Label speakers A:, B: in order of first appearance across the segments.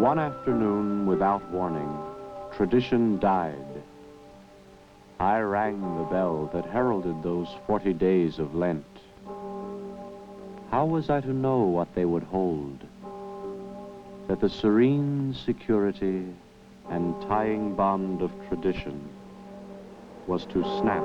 A: One afternoon, without warning, tradition died. I rang the bell that heralded those 40 days of Lent. How was I to know what they would hold? That the serene security and tying bond of tradition was to snap.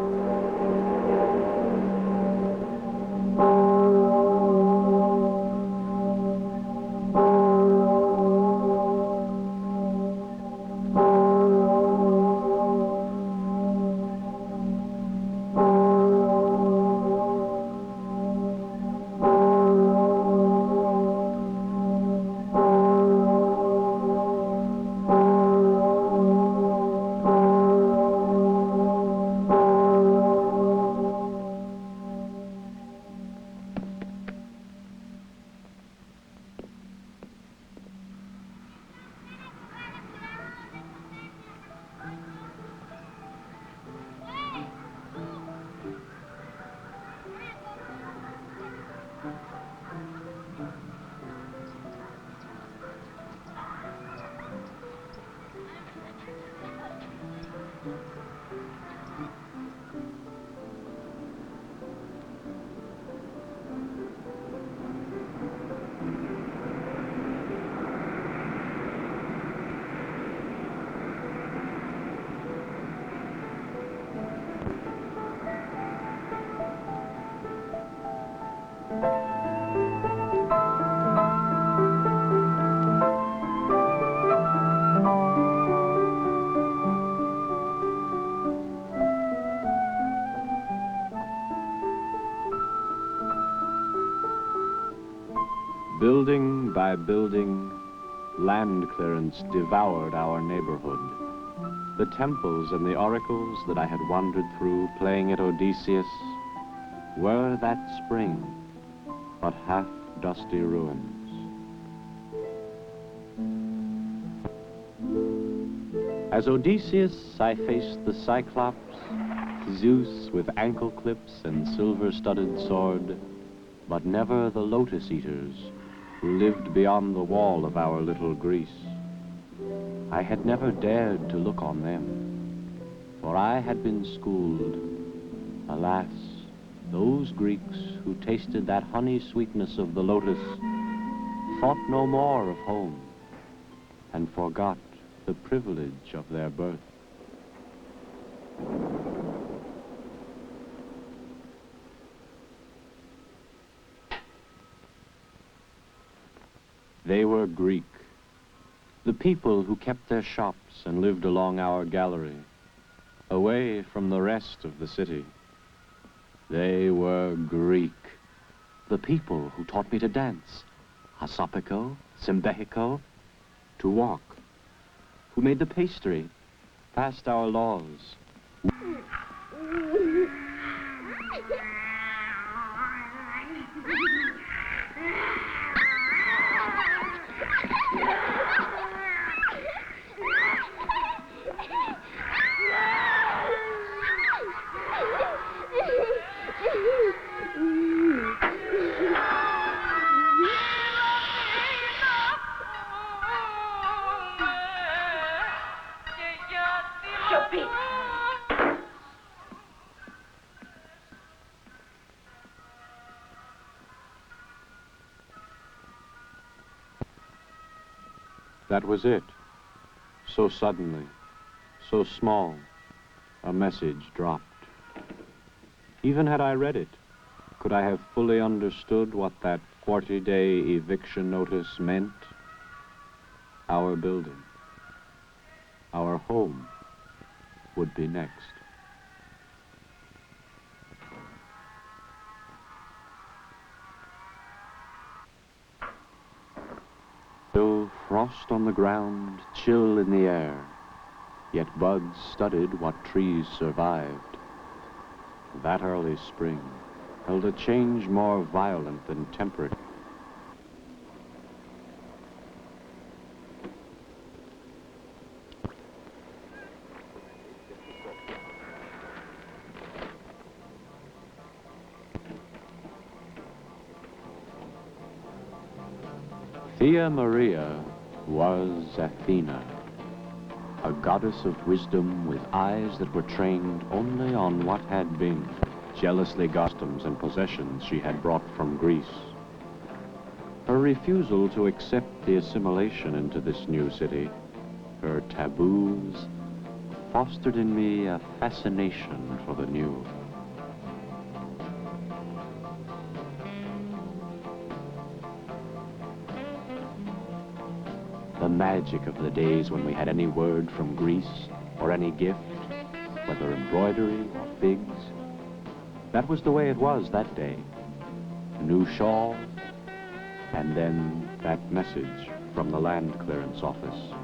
A: Building by building, land clearance devoured our neighborhood. The temples and the oracles that I had wandered through playing at Odysseus were that spring, but half dusty ruins. As Odysseus, I faced the Cyclops, Zeus with ankle clips and silver-studded sword, but never the lotus eaters who lived beyond the wall of our little Greece. I had never dared to look on them, for I had been schooled. Alas, those Greeks who tasted that honey sweetness of the lotus thought no more of home and forgot the privilege of their birth. They were Greek, the people who kept their shops and lived along our gallery, away from the rest of the city. They were Greek, the people who taught me to dance, hasopico, simbehico, to walk, who made the pastry, passed our laws. That was it. So suddenly, so small, a message dropped. Even had I read it, could I have fully understood what that 40-day eviction notice meant? Our building, our home, would be next. Still frost on the ground, chill in the air, yet buds studded what trees survived. That early spring held a change more violent than temperate. Thea Maria was Athena, a goddess of wisdom with eyes that were trained only on what had been, jealously customs and possessions she had brought from Greece. Her refusal to accept the assimilation into this new city, her taboos, fostered in me a fascination for the new. The magic of the days when we had any word from Greece or any gift, whether embroidery or figs. That was the way it was that day. New shawl, and then that message from the land clearance office.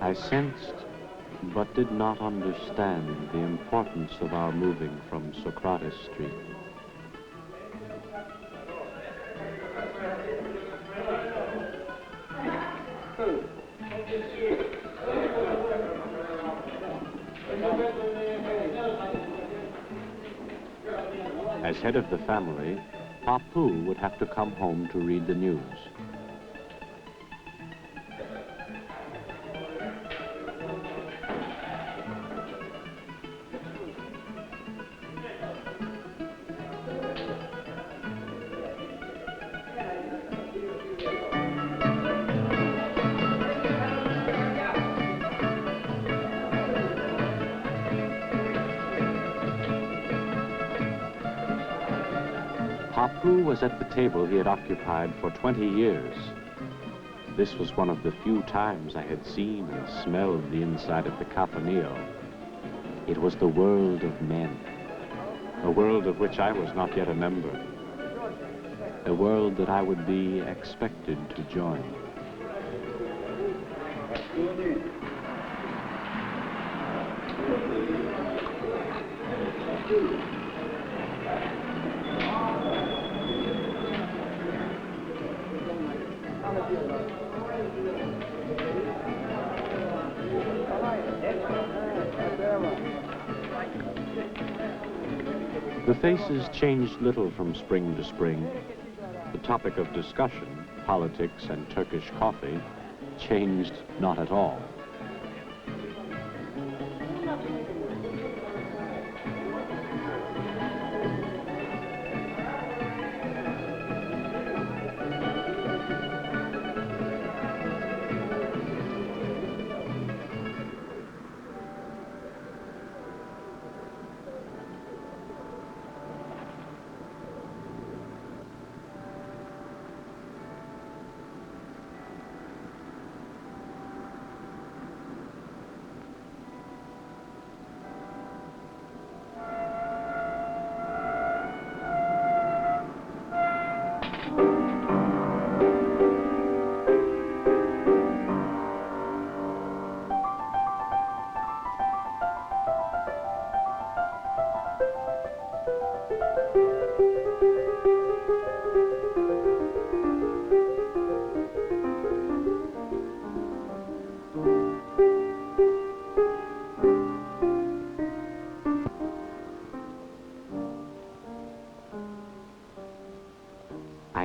A: I sensed, but did not understand, the importance of our moving from Socrates Street. As head of the family, Papu would have to come home to read the news. Papu was at the table he had occupied for 20 years. This was one of the few times I had seen and smelled the inside of the Capanillo. It was the world of men, a world of which I was not yet a member, a world that I would be expected to join. The faces changed little from spring to spring. The topic of discussion, politics and Turkish coffee, changed not at all.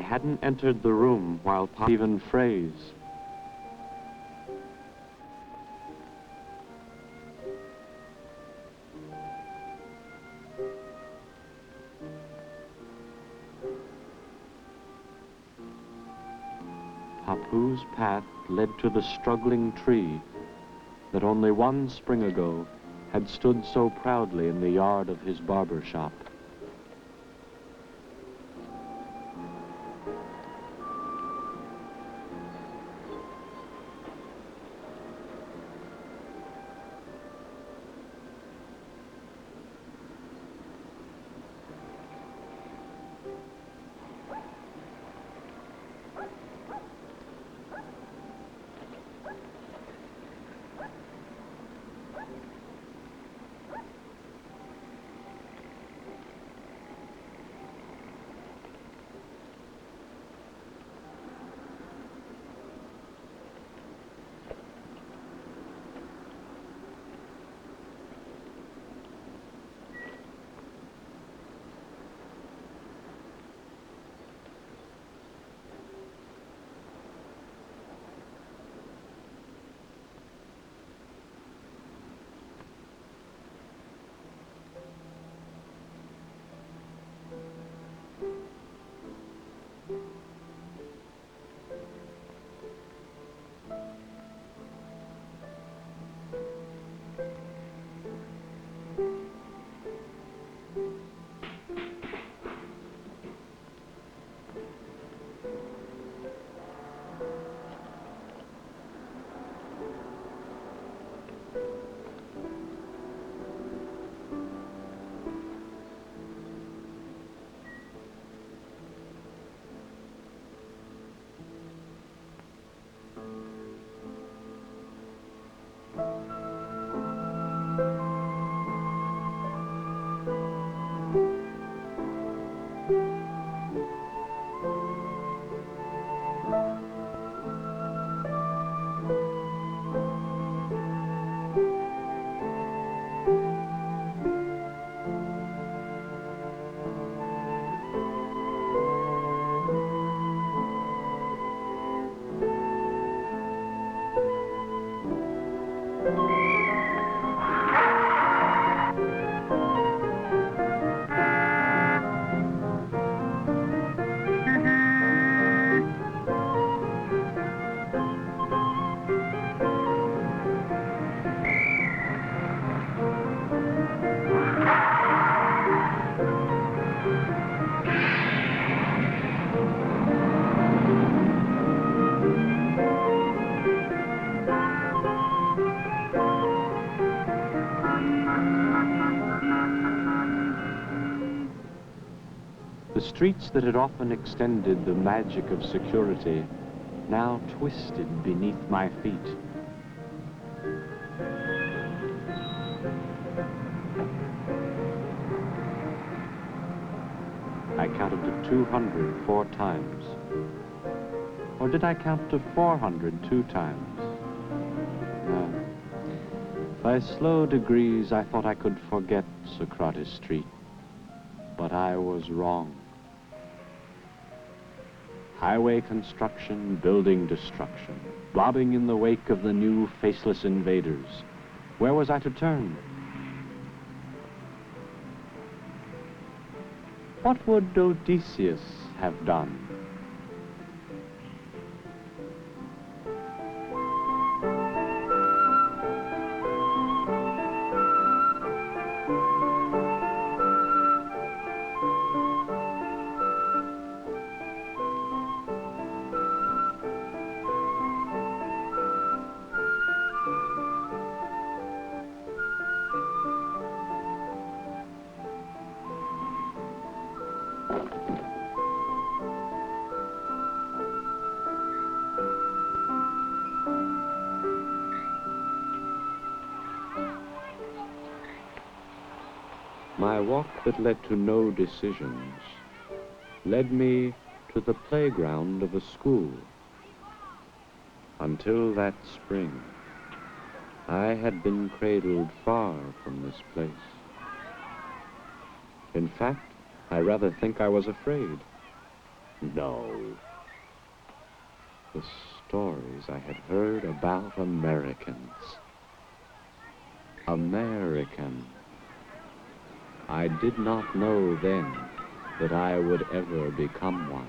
A: hadn't entered the room while even phrase. Papu's path led to the struggling tree that only one spring ago had stood so proudly in the yard of his barber shop. The streets that had often extended the magic of security now twisted beneath my feet. I counted to 200 4 times. Or did I count to 400 2 times? No. By slow degrees, I thought I could forget Socrates Street. But I was wrong. Highway construction, building destruction, bobbing in the wake of the new faceless invaders. Where was I to turn? What would Odysseus have done? My walk that led to no decisions led me to the playground of a school. Until that spring, I had been cradled far from this place. In fact, I rather think I was afraid. No. The stories I had heard about Americans. American. I did not know then that I would ever become one.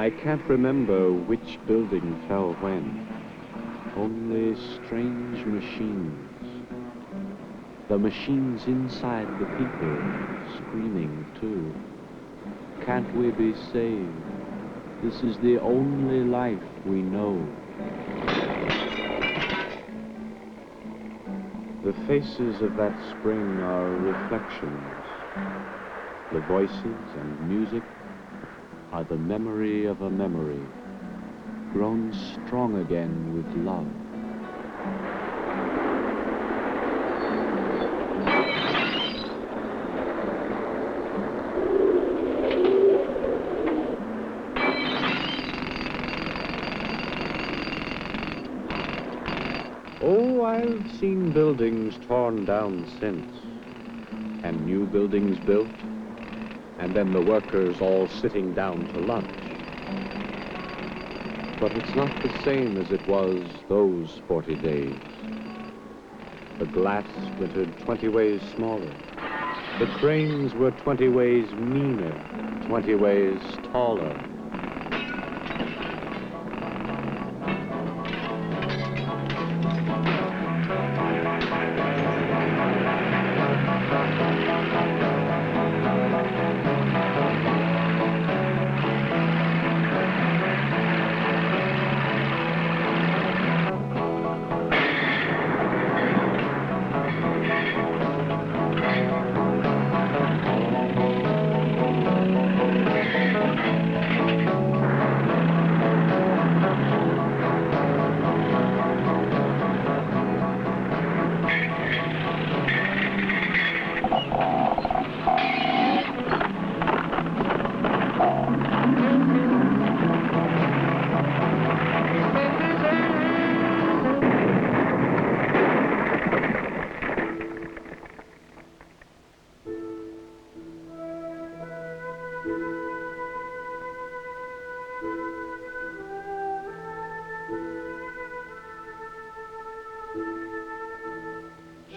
A: I can't remember which building fell when. Only strange machines. The machines inside the people, screaming too. Can't we be saved? This is the only life we know. The faces of that spring are reflections. The voices and music are the memory of a memory, grown strong again with love. Oh, I've seen buildings torn down since, and new buildings built, and then the workers all sitting down to lunch. But it's not the same as it was those 40 days. The glass glittered 20 ways smaller. The cranes were 20 ways meaner, 20 ways taller.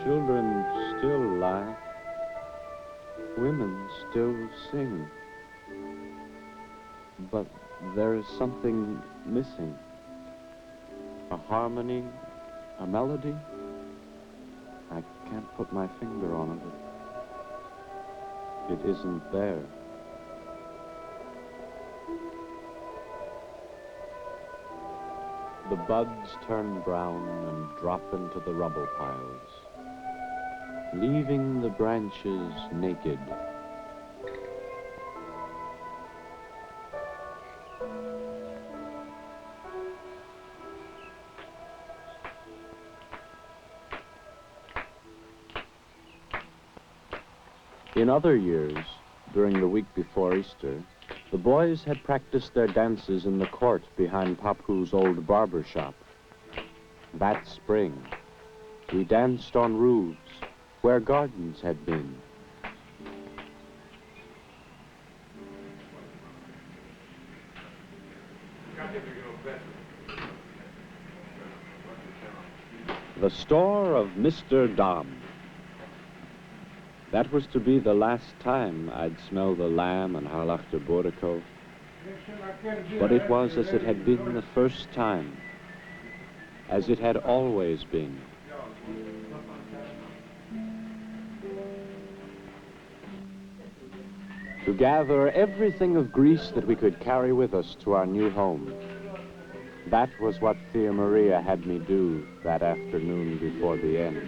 A: Children still laugh. Women still sing. But there is something missing. A harmony, a melody. I can't put my finger on it. It isn't there. The buds turn brown and drop into the rubble piles, leaving the branches naked. In other years, during the week before Easter, the boys had practiced their dances in the court behind Papu's old barber shop. That spring, we danced on roofs where gardens had been. The store of Mr. Dom. That was to be the last time I'd smell the lamb and harlachte boreco. But it was as it had been the first time, as it had always been. To gather everything of Greece that we could carry with us to our new home. That was what Thea Maria had me do that afternoon before the end.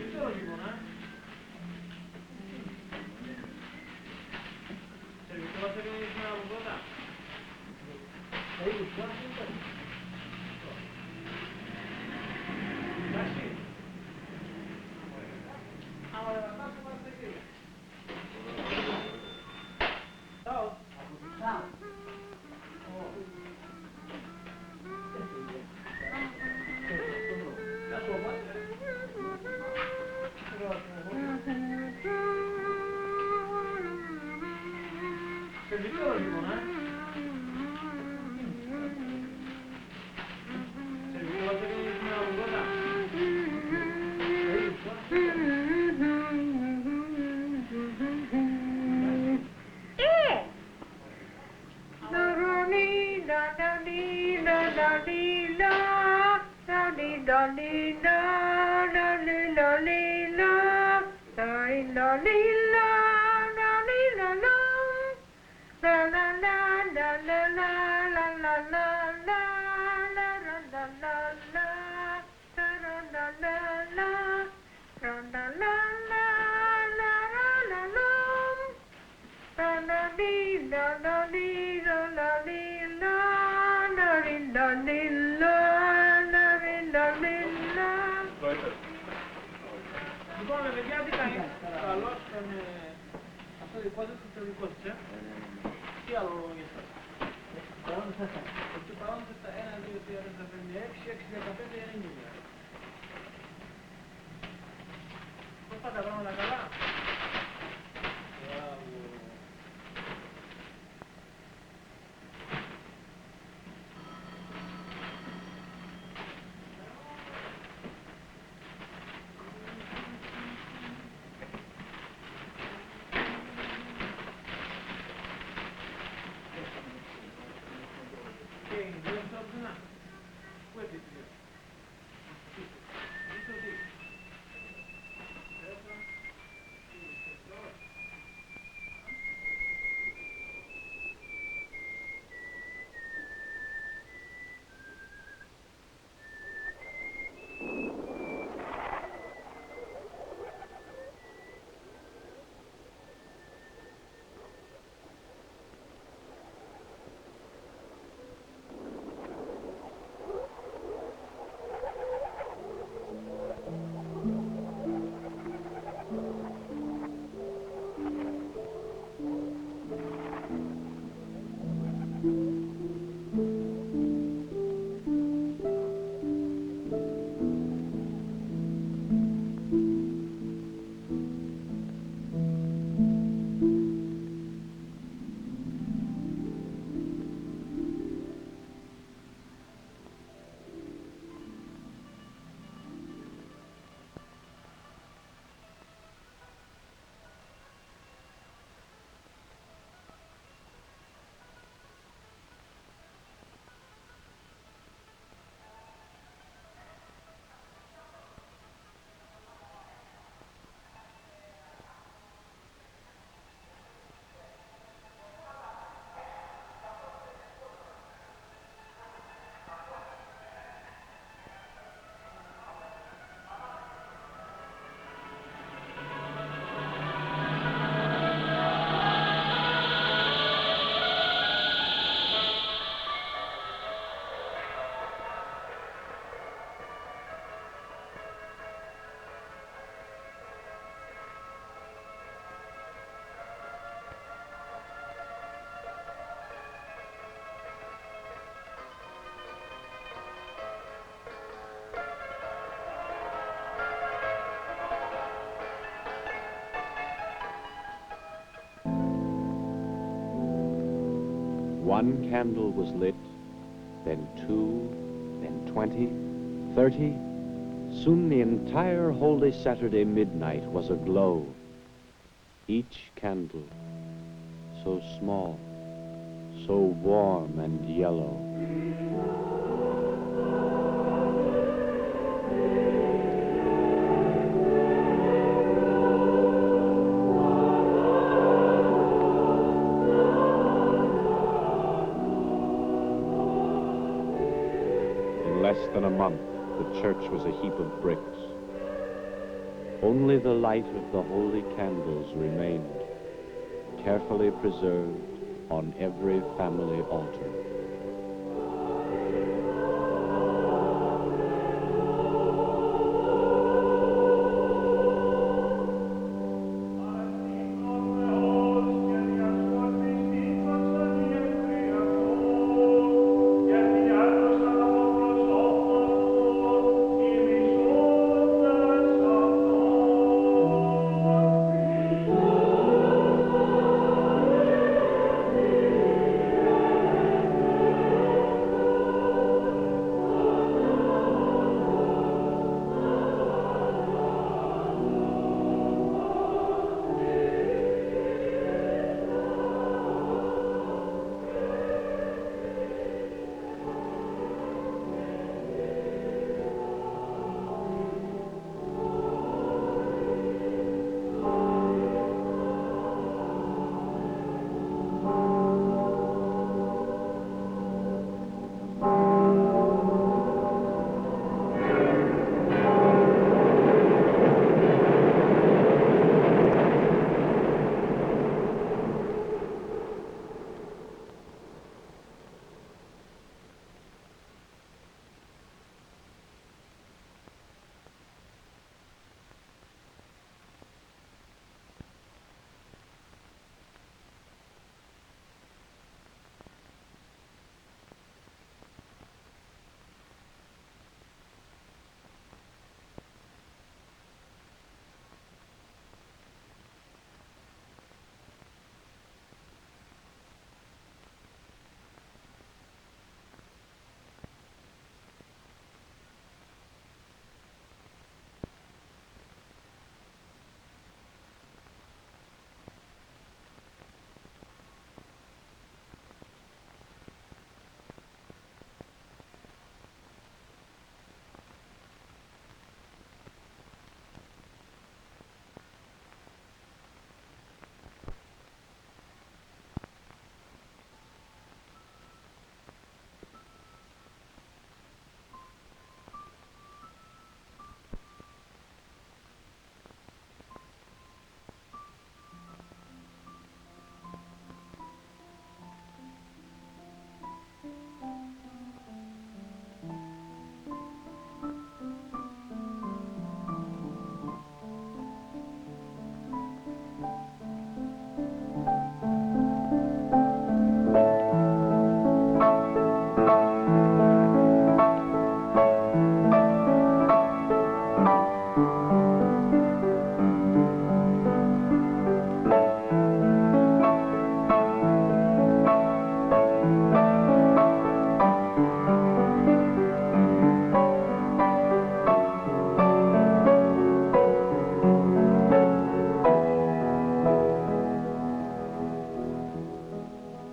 A: One candle was lit, then 2, then 20, 30. Soon the entire Holy Saturday midnight was aglow. Each candle so small, so warm and yellow. In less than a month, the church was a heap of bricks. Only the light of the holy candles remained, carefully preserved on every family altar.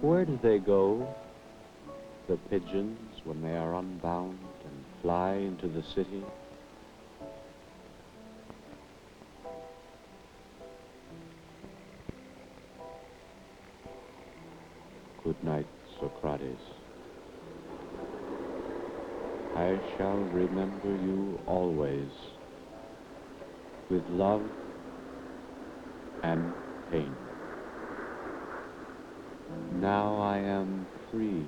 A: Where do they go, the pigeons, when they are unbound and fly into the city? Good night, Socrates. I shall remember you always, with love and pain. Now I am free.